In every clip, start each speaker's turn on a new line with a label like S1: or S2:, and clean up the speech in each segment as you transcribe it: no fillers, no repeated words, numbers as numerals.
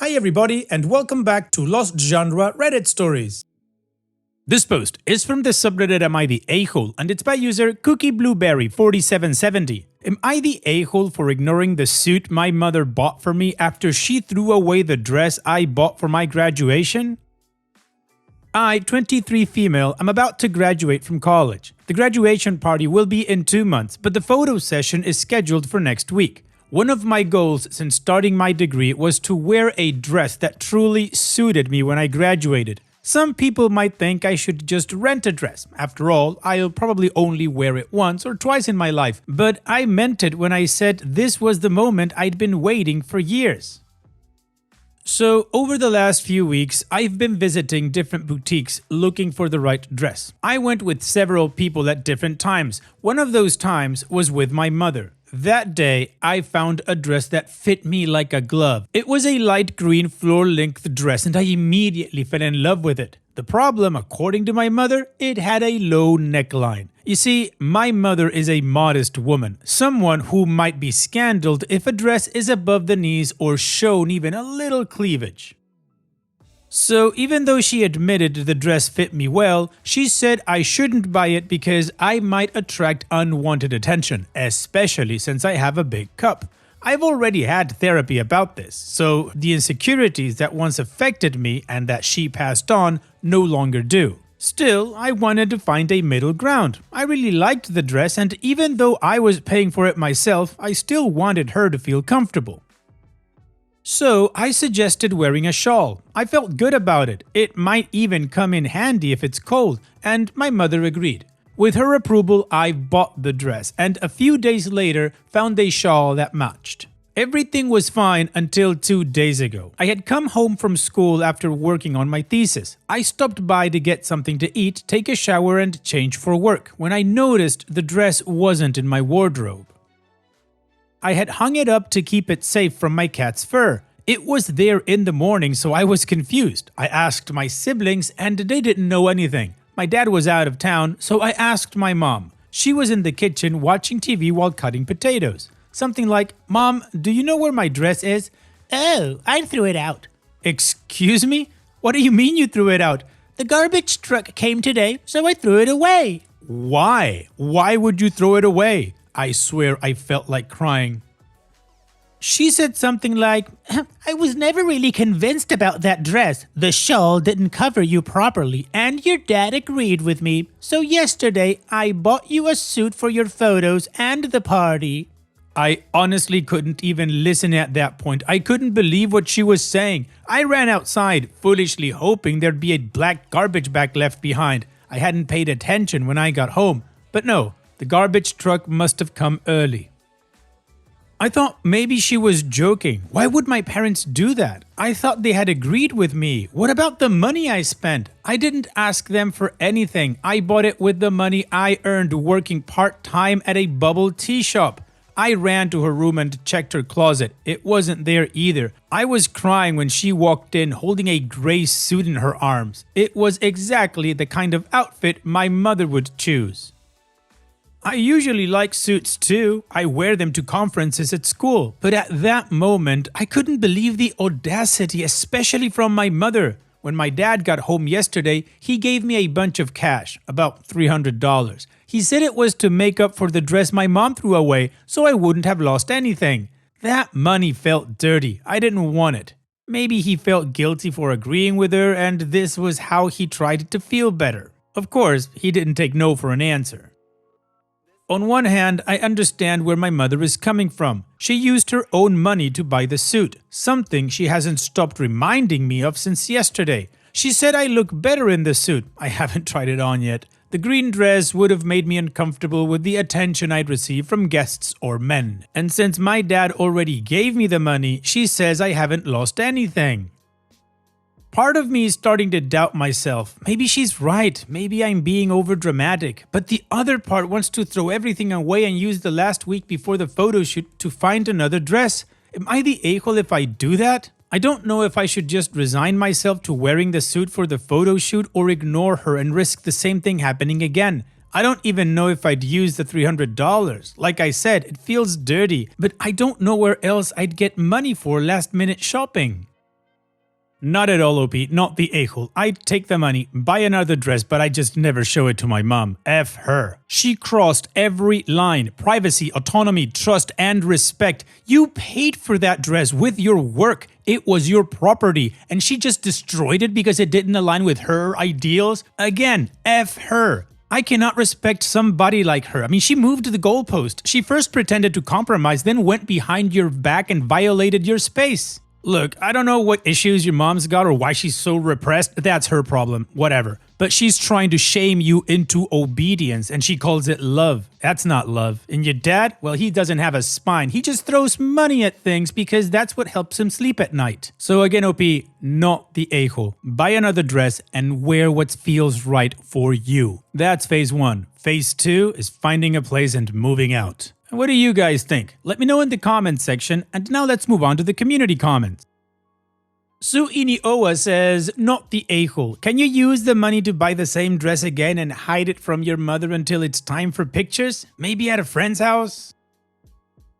S1: Hi everybody and welcome back to Lost Genre Reddit Stories. This post is from the subreddit Am I the A-hole and it's by user CookieBlueberry4770. Am I the a-hole for ignoring the suit my mother bought for me after she threw away the dress I bought for my graduation? I, 23 female, am about to graduate from college. The graduation party will be in 2 months, but the photo session is scheduled for next week. One of my goals since starting my degree was to wear a dress that truly suited me when I graduated. Some people might think I should just rent a dress. After all, I'll probably only wear it once or twice in my life. But I meant it when I said this was the moment I'd been waiting for years. So, over the last few weeks, I've been visiting different boutiques looking for the right dress. I went with several people at different times. One of those times was with my mother. That day, I found a dress that fit me like a glove. It was a light green floor-length dress and I immediately fell in love with it. The problem, according to my mother, it had a low neckline. You see, my mother is a modest woman, someone who might be scandaled if a dress is above the knees or shown even a little cleavage. So even though she admitted the dress fit me well, she said I shouldn't buy it because I might attract unwanted attention, especially since I have a big cup. I've already had therapy about this, so the insecurities that once affected me and that she passed on no longer do. Still, I wanted to find a middle ground. I really liked the dress and even though I was paying for it myself, I still wanted her to feel comfortable. So I suggested wearing a shawl. I felt good about it. It might even come in handy if it's cold, and my mother agreed. With her approval, I bought the dress and a few days later found a shawl that matched. Everything was fine until 2 days ago. I had come home from school after working on my thesis. I stopped by to get something to eat, take a shower and change for work when I noticed the dress wasn't in my wardrobe. I had hung it up to keep it safe from my cat's fur. It was there in the morning, so I was confused. I asked my siblings and they didn't know anything. My dad was out of town, so I asked my mom. She was in the kitchen watching TV while cutting potatoes. Something like, "Mom, do you know where my dress is?"
S2: "Oh, I threw it out."
S1: "Excuse me? What do you mean you threw it out?"
S2: "The garbage truck came today, so I threw it away."
S1: "Why? Why would you throw it away?" I swear I felt like crying.
S2: She said something like, "I was never really convinced about that dress. The shawl didn't cover you properly, and your dad agreed with me. So yesterday, I bought you a suit for your photos and the party."
S1: I honestly couldn't even listen at that point. I couldn't believe what she was saying. I ran outside, foolishly hoping there'd be a black garbage bag left behind. I hadn't paid attention when I got home. But no, the garbage truck must have come early. I thought maybe she was joking. Why would my parents do that? I thought they had agreed with me. What about the money I spent? I didn't ask them for anything. I bought it with the money I earned working part-time at a bubble tea shop. I ran to her room and checked her closet. It wasn't there either. I was crying when she walked in holding a gray suit in her arms. It was exactly the kind of outfit my mother would choose. I usually like suits too. I wear them to conferences at school. But at that moment, I couldn't believe the audacity, especially from my mother. When my dad got home yesterday, he gave me a bunch of cash, about $300. He said it was to make up for the dress my mom threw away, so I wouldn't have lost anything. That money felt dirty. I didn't want it. Maybe he felt guilty for agreeing with her, and this was how he tried to feel better. Of course, he didn't take no for an answer. On one hand, I understand where my mother is coming from. She used her own money to buy the suit, something she hasn't stopped reminding me of since yesterday. She said I look better in the suit. I haven't tried it on yet. The green dress would have made me uncomfortable with the attention I'd receive from guests or men. And since my dad already gave me the money, she says I haven't lost anything. Part of me is starting to doubt myself. Maybe she's right, maybe I'm being overdramatic, but the other part wants to throw everything away and use the last week before the photo shoot to find another dress. Am I the a-hole if I do that? I don't know if I should just resign myself to wearing the suit for the photo shoot or ignore her and risk the same thing happening again. I don't even know if I'd use the $300. Like I said, it feels dirty, but I don't know where else I'd get money for last-minute shopping. Not at all, OP, not the a-hole. I'd take the money, buy another dress, but I just never show it to my mom. F her. She crossed every line. Privacy, autonomy, trust, and respect. You paid for that dress with your work. It was your property, and she just destroyed it because it didn't align with her ideals? Again, F her. I cannot respect somebody like her. I mean, she moved the goalpost. She first pretended to compromise, then went behind your back and violated your space. Look, I don't know what issues your mom's got or why she's so repressed. That's her problem. Whatever. But she's trying to shame you into obedience, and she calls it love. That's not love. And your dad, well, he doesn't have a spine. He just throws money at things because that's what helps him sleep at night. So again, OP, not the a-hole. Buy another dress and wear what feels right for you. That's phase 1. Phase 2 is finding a place and moving out. What do you guys think? Let me know in the comments section, and now let's move on to the community comments. Su Inioa says, not the a-hole. Can you use the money to buy the same dress again and hide it from your mother until it's time for pictures? Maybe at a friend's house?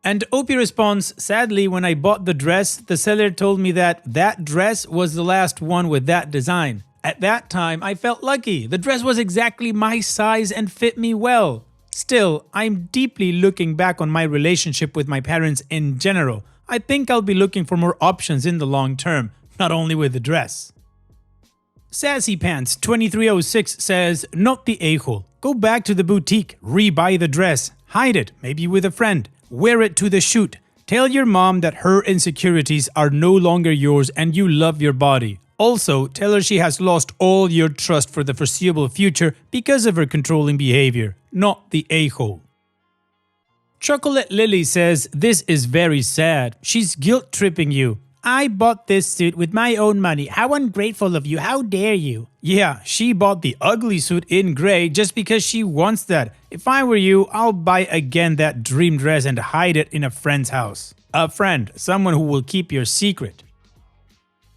S1: And OP responds, sadly, when I bought the dress, the seller told me that that dress was the last one with that design. At that time, I felt lucky. The dress was exactly my size and fit me well. Still, I'm deeply looking back on my relationship with my parents in general. I think I'll be looking for more options in the long term, not only with the dress. Sassy Pants 2306 says, not the a-hole. Go back to the boutique, re-buy the dress, hide it, maybe with a friend, wear it to the shoot. Tell your mom that her insecurities are no longer yours and you love your body. Also, tell her she has lost all your trust for the foreseeable future because of her controlling behavior, not the a-hole. Chocolate Lily says, this is very sad. She's guilt-tripping you. I bought this suit with my own money. How ungrateful of you. How dare you? Yeah, she bought the ugly suit in gray just because she wants that. If I were you, I'll buy again that dream dress and hide it in a friend's house. A friend, someone who will keep your secret.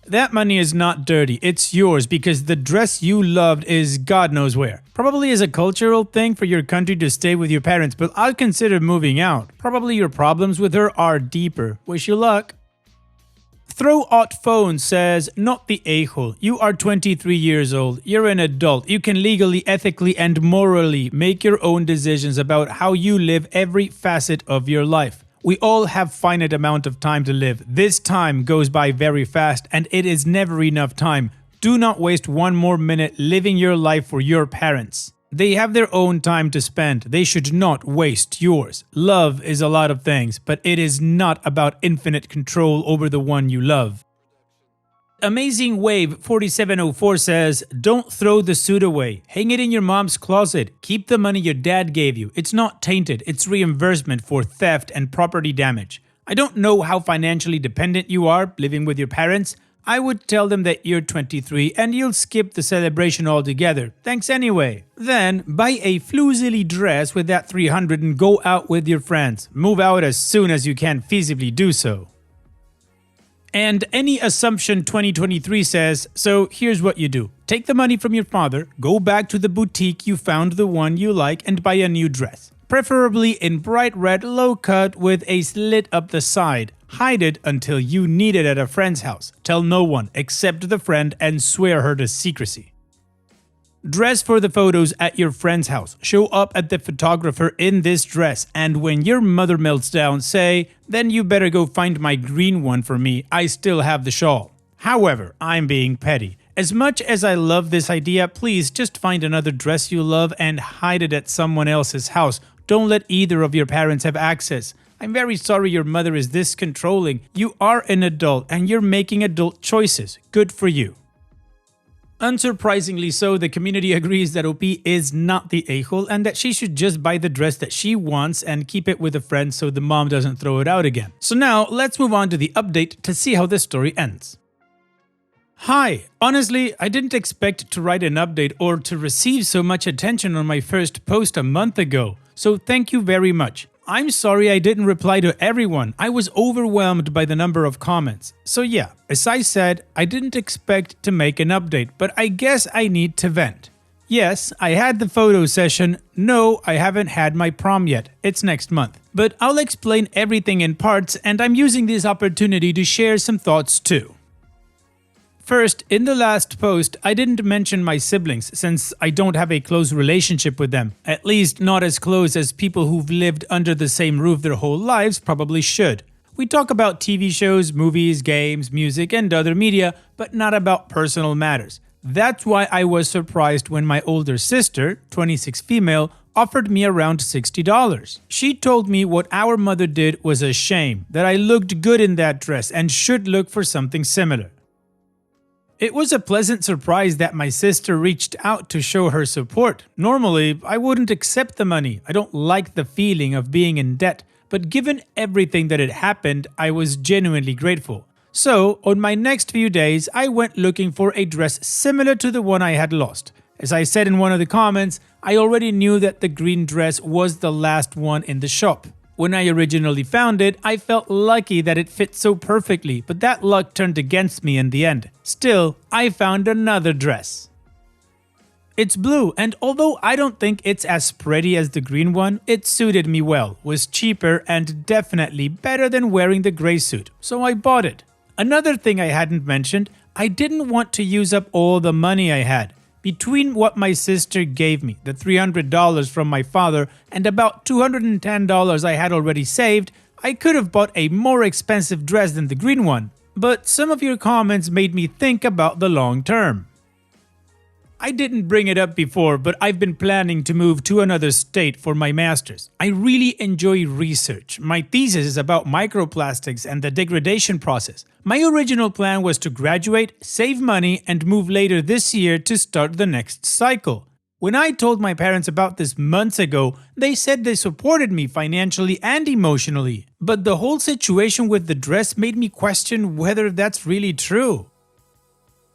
S1: That money is not dirty, it's yours because the dress you loved is God knows where. Probably is a cultural thing for your country to stay with your parents, but I'd consider moving out. Probably your problems with her are deeper. Wish you luck. Throw Out Phone says, not the a-hole. You are 23 years old. You're an adult. You can legally, ethically, and morally make your own decisions about how you live every facet of your life. We all have finite amount of time to live. This time goes by very fast and it is never enough time. Do not waste one more minute living your life for your parents. They have their own time to spend. They should not waste yours. Love is a lot of things, but it is not about infinite control over the one you love. Amazing Wave 4704 says, don't throw the suit away. Hang it in your mom's closet. Keep the money your dad gave you. It's not tainted. It's reimbursement for theft and property damage. I don't know how financially dependent you are living with your parents. I would tell them that you're 23 and you'll skip the celebration altogether. Thanks anyway. Then buy a floozily dress with that 300 and go out with your friends. Move out as soon as you can feasibly do so. And Any Assumption 2023 says, so here's what you do. Take the money from your father, go back to the boutique you found the one you like and buy a new dress. Preferably in bright red low cut with a slit up the side. Hide it until you need it at a friend's house. Tell no one except the friend and swear her to secrecy. Dress for the photos at your friend's house. Show up at the photographer in this dress, and when your mother melts down, say, then you better go find my green one for me. I still have the shawl. However, I'm being petty. As much as I love this idea, please just find another dress you love and hide it at someone else's house. Don't let either of your parents have access. I'm very sorry your mother is this controlling. You are an adult and you're making adult choices. Good for you. Unsurprisingly so, the community agrees that OP is not the a-hole and that she should just buy the dress that she wants and keep it with a friend so the mom doesn't throw it out again. So now, let's move on to the update to see how this story ends. Hi! Honestly, I didn't expect to write an update or to receive so much attention on my first post a month ago, so thank you very much. I'm sorry I didn't reply to everyone. I was overwhelmed by the number of comments. So yeah, as I said, I didn't expect to make an update, but I guess I need to vent. Yes, I had the photo session. No, I haven't had my prom yet. It's next month. But I'll explain everything in parts, and I'm using this opportunity to share some thoughts too. First, in the last post, I didn't mention my siblings since I don't have a close relationship with them, at least not as close as people who've lived under the same roof their whole lives probably should. We talk about TV shows, movies, games, music, and other media, but not about personal matters. That's why I was surprised when my older sister, 26 female, offered me around $60. She told me what our mother did was a shame, that I looked good in that dress and should look for something similar. It was a pleasant surprise that my sister reached out to show her support. Normally, I wouldn't accept the money. I don't like the feeling of being in debt, but given everything that had happened, I was genuinely grateful. So, on my next few days, I went looking for a dress similar to the one I had lost. As I said in one of the comments, I already knew that the green dress was the last one in the shop. When I originally found it, I felt lucky that it fit so perfectly, but that luck turned against me in the end. Still, I found another dress. It's blue, and although I don't think it's as pretty as the green one, it suited me well, was cheaper, and definitely better than wearing the gray suit, so I bought it. Another thing I hadn't mentioned, I didn't want to use up all the money I had. Between what my sister gave me, the $300 from my father, and about $210 I had already saved, I could have bought a more expensive dress than the green one. But some of your comments made me think about the long term. I didn't bring it up before, but I've been planning to move to another state for my master's. I really enjoy research. My thesis is about microplastics and the degradation process. My original plan was to graduate, save money, and move later this year to start the next cycle. When I told my parents about this months ago, they said they supported me financially and emotionally. But the whole situation with the dress made me question whether that's really true.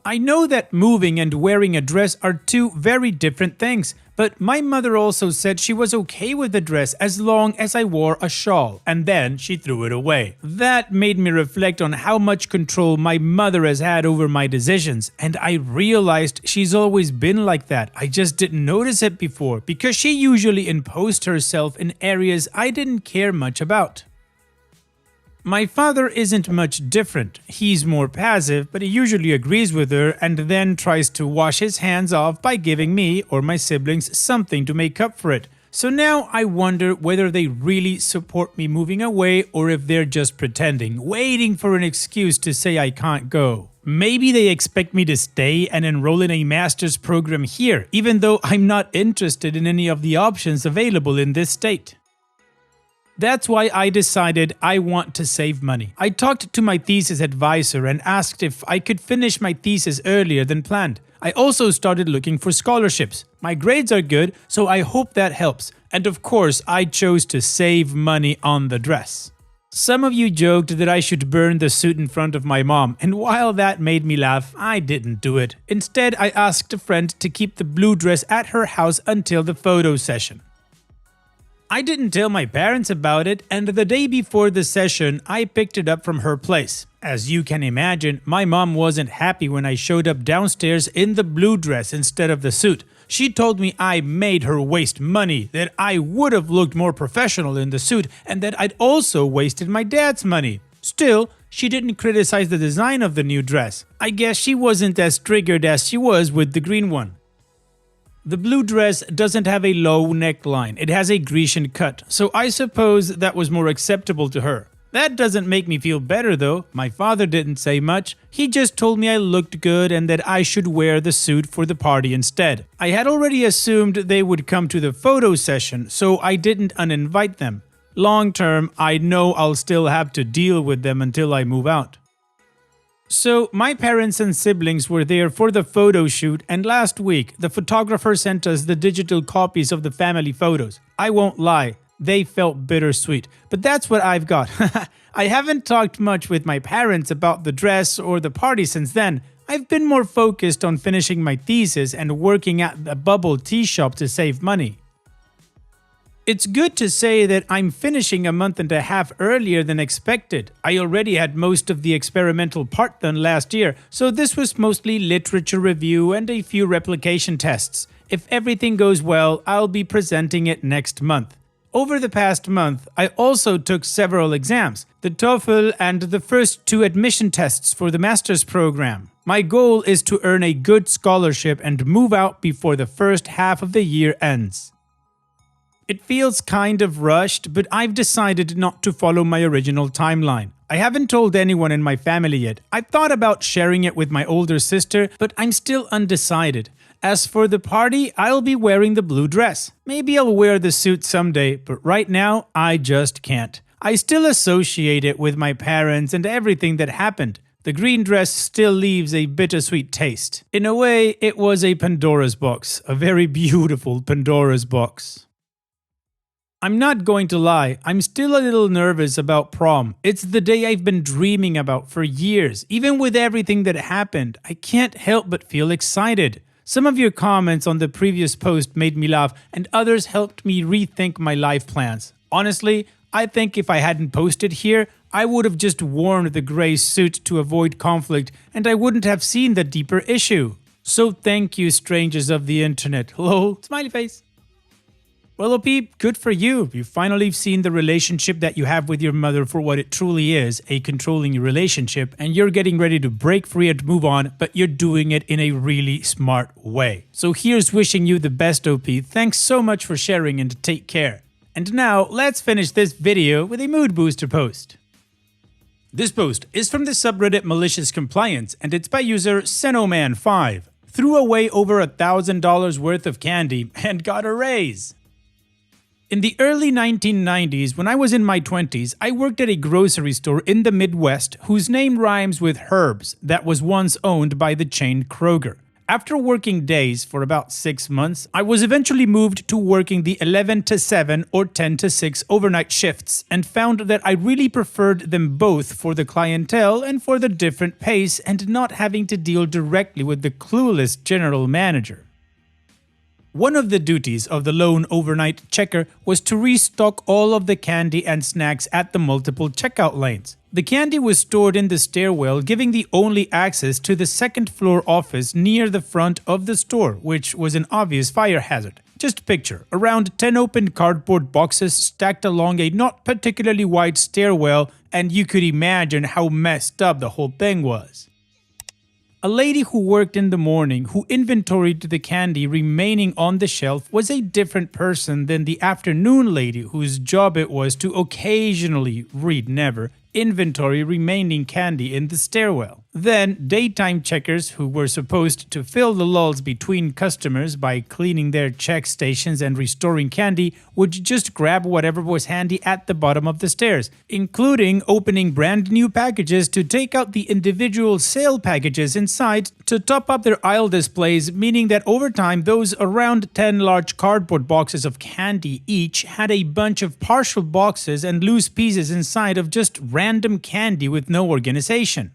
S1: I know that moving and wearing a dress are two very different things, but my mother also said she was okay with the dress as long as I wore a shawl, and then she threw it away. That made me reflect on how much control my mother has had over my decisions, and I realized she's always been like that. I just didn't notice it before because she usually imposed herself in areas I didn't care much about. My father isn't much different. He's more passive, but he usually agrees with her and then tries to wash his hands off by giving me or my siblings something to make up for it. So now I wonder whether they really support me moving away or if they're just pretending, waiting for an excuse to say I can't go. Maybe they expect me to stay and enroll in a master's program here, even though I'm not interested in any of the options available in this state. That's why I decided I want to save money. I talked to my thesis advisor and asked if I could finish my thesis earlier than planned. I also started looking for scholarships. My grades are good, so I hope that helps. And of course, I chose to save money on the dress. Some of you joked that I should burn the suit in front of my mom, and while that made me laugh, I didn't do it. Instead, I asked a friend to keep the blue dress at her house until the photo session. I didn't tell my parents about it, and the day before the session, I picked it up from her place. As you can imagine, my mom wasn't happy when I showed up downstairs in the blue dress instead of the suit. She told me I made her waste money, that I would have looked more professional in the suit, and that I'd also wasted my dad's money. Still, she didn't criticize the design of the new dress. I guess she wasn't as triggered as she was with the green one. The blue dress doesn't have a low neckline, it has a Grecian cut, so I suppose that was more acceptable to her. That doesn't make me feel better though. My father didn't say much, he just told me I looked good and that I should wear the suit for the party instead. I had already assumed they would come to the photo session, so I didn't uninvite them. Long term, I know I'll still have to deal with them until I move out. So, my parents and siblings were there for the photo shoot, and last week, the photographer sent us the digital copies of the family photos. I won't lie, they felt bittersweet, but that's what I've got. I haven't talked much with my parents about the dress or the party since then. I've been more focused on finishing my thesis and working at the bubble tea shop to save money. It's good to say that I'm finishing a month and a half earlier than expected. I already had most of the experimental part done last year, so this was mostly literature review and a few replication tests. If everything goes well, I'll be presenting it next month. Over the past month, I also took several exams, the TOEFL and the first 2 admission tests for the master's program. My goal is to earn a good scholarship and move out before the first half of the year ends. It feels kind of rushed, but I've decided not to follow my original timeline. I haven't told anyone in my family yet. I thought about sharing it with my older sister, but I'm still undecided. As for the party, I'll be wearing the blue dress. Maybe I'll wear the suit someday, but right now, I just can't. I still associate it with my parents and everything that happened. The green dress still leaves a bittersweet taste. In a way, it was a Pandora's box, a very beautiful Pandora's box. I'm not going to lie, I'm still a little nervous about prom. It's the day I've been dreaming about for years. Even with everything that happened, I can't help but feel excited. Some of your comments on the previous post made me laugh, and others helped me rethink my life plans. Honestly, I think if I hadn't posted here, I would have just worn the gray suit to avoid conflict, and I wouldn't have seen the deeper issue. So thank you, strangers of the internet. Lol, smiley face. Well, OP, good for you. You've finally seen the relationship that you have with your mother for what it truly is, a controlling relationship, and you're getting ready to break free and move on, but you're doing it in a really smart way. So here's wishing you the best, OP. Thanks so much for sharing and take care. And now, let's finish this video with a mood booster post. This post is from the subreddit Malicious Compliance, and it's by user Senoman5. Threw away over $1,000 worth of candy and got a raise. In the early 1990s, when I was in my 20s, I worked at a grocery store in the Midwest whose name rhymes with herbs that was once owned by the chain Kroger. After working days for about 6 months, I was eventually moved to working the 11 to 7 or 10 to 6 overnight shifts and found that I really preferred them both for the clientele and for the different pace and not having to deal directly with the clueless general manager. One of the duties of the lone overnight checker was to restock all of the candy and snacks at the multiple checkout lanes. The candy was stored in the stairwell, giving the only access to the second floor office near the front of the store, which was an obvious fire hazard. Just picture, around 10 open cardboard boxes stacked along a not particularly wide stairwell, and you could imagine how messed up the whole thing was. A lady who worked in the morning, who inventoried the candy remaining on the shelf, was a different person than the afternoon lady whose job it was to occasionally, read never, inventory remaining candy in the stairwell. Then, daytime checkers who were supposed to fill the lulls between customers by cleaning their check stations and restoring candy would just grab whatever was handy at the bottom of the stairs, including opening brand new packages to take out the individual sale packages inside to top up their aisle displays, meaning that over time those around 10 large cardboard boxes of candy each had a bunch of partial boxes and loose pieces inside of just random candy with no organization.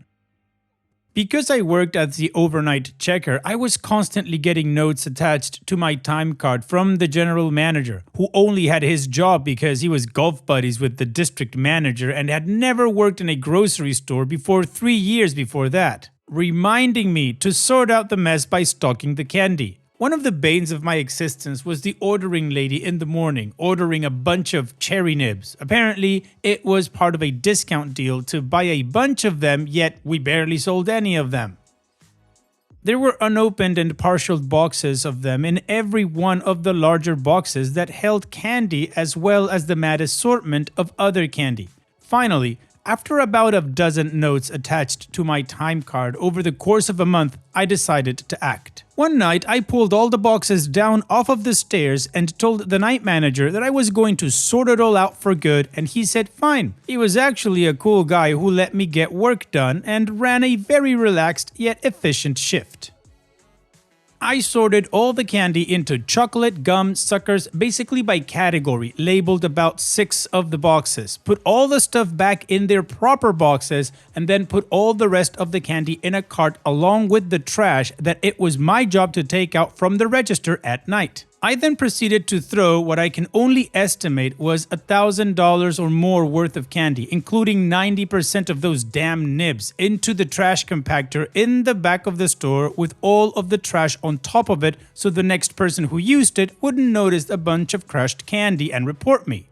S1: Because I worked as the overnight checker, I was constantly getting notes attached to my time card from the general manager, who only had his job because he was golf buddies with the district manager and had never worked in a grocery store before 3 years before that, reminding me to sort out the mess by stocking the candy. One of the banes of my existence was the ordering lady in the morning, ordering a bunch of cherry nibs. Apparently, it was part of a discount deal to buy a bunch of them, yet we barely sold any of them. There were unopened and partial boxes of them in every one of the larger boxes that held candy as well as the mad assortment of other candy. Finally, after about a dozen notes attached to my time card over the course of a month, I decided to act. One night, I pulled all the boxes down off of the stairs and told the night manager that I was going to sort it all out for good, and he said fine. He was actually a cool guy who let me get work done and ran a very relaxed yet efficient shift. I sorted all the candy into chocolate, gum, suckers, basically by category, labeled about 6 of the boxes, put all the stuff back in their proper boxes, and then put all the rest of the candy in a cart along with the trash that it was my job to take out from the register at night. I then proceeded to throw what I can only estimate was $1,000 or more worth of candy, including 90% of those damn nibs, into the trash compactor in the back of the store with all of the trash on top of it so the next person who used it wouldn't notice a bunch of crushed candy and report me.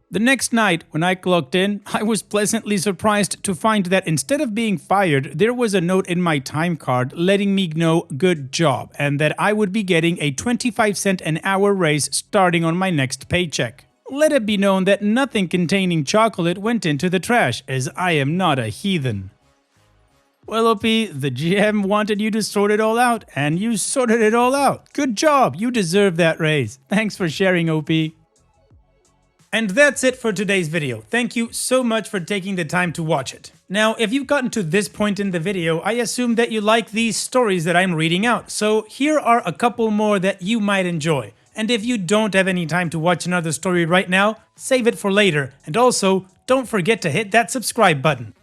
S1: The next night, when I clocked in, I was pleasantly surprised to find that instead of being fired, there was a note in my time card letting me know good job and that I would be getting a 25-cent an hour raise starting on my next paycheck. Let it be known that nothing containing chocolate went into the trash, as I am not a heathen. Well, OP, the GM wanted you to sort it all out, and you sorted it all out. Good job, you deserve that raise. Thanks for sharing, OP. And that's it for today's video. Thank you so much for taking the time to watch it. Now, if you've gotten to this point in the video, I assume that you like these stories that I'm reading out, so here are a couple more that you might enjoy. And if you don't have any time to watch another story right now, save it for later, and also, don't forget to hit that subscribe button.